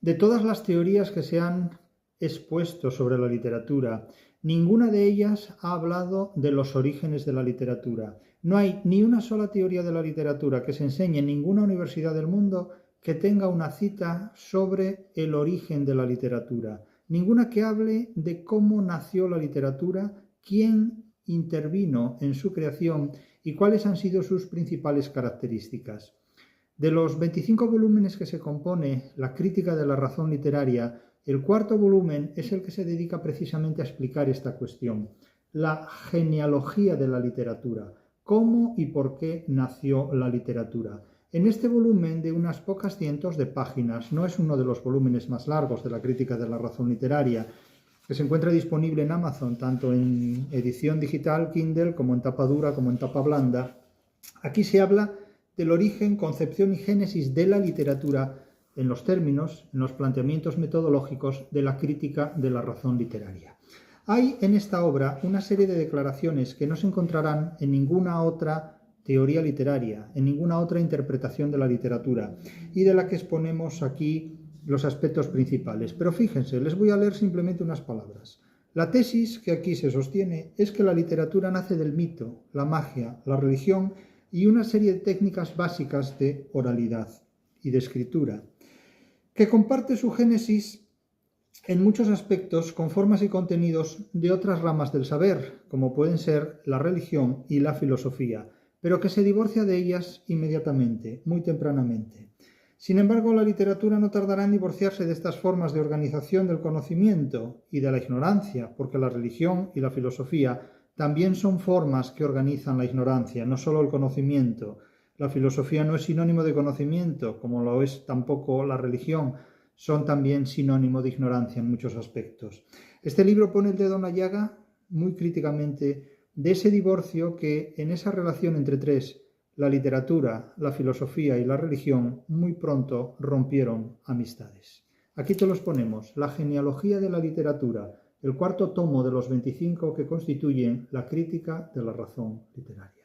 De todas las teorías que se han expuesto sobre la literatura, ninguna de ellas ha hablado de los orígenes de la literatura. No hay ni una sola teoría de la literatura que se enseñe en ninguna universidad del mundo que tenga una cita sobre el origen de la literatura. Ninguna que hable de cómo nació la literatura, quién intervino en su creación y cuáles han sido sus principales características. De los 25 volúmenes que se compone la crítica de la razón literaria, el cuarto volumen es el que se dedica precisamente a explicar esta cuestión, la genealogía de la literatura, cómo y por qué nació la literatura. En este volumen de unas pocas cientos de páginas, no es uno de los volúmenes más largos de la crítica de la razón literaria, que se encuentra disponible en Amazon, tanto en edición digital, Kindle, como en tapa dura, como en tapa blanda. Aquí se habla del origen, concepción y génesis de la literatura en los términos, en los planteamientos metodológicos de la crítica de la razón literaria. Hay en esta obra una serie de declaraciones que no se encontrarán en ninguna otra teoría literaria, en ninguna otra interpretación de la literatura, y de la que exponemos aquí los aspectos principales. Pero fíjense, les voy a leer simplemente unas palabras. La tesis que aquí se sostiene es que la literatura nace del mito, la magia, la religión y una serie de técnicas básicas de oralidad y de escritura, que comparte su génesis en muchos aspectos con formas y contenidos de otras ramas del saber, como pueden ser la religión y la filosofía, pero que se divorcia de ellas inmediatamente, muy tempranamente. Sin embargo, la literatura no tardará en divorciarse de estas formas de organización del conocimiento y de la ignorancia, porque la religión y la filosofía también son formas que organizan la ignorancia, no solo el conocimiento. La filosofía no es sinónimo de conocimiento, como lo es tampoco la religión. Son también sinónimo de ignorancia en muchos aspectos. Este libro pone el dedo en la llaga muy críticamente de ese divorcio que en esa relación entre tres, la literatura, la filosofía y la religión, muy pronto rompieron amistades. Aquí te los ponemos, la genealogía de la literatura, el cuarto tomo de los 25 que constituyen la crítica de la razón literaria.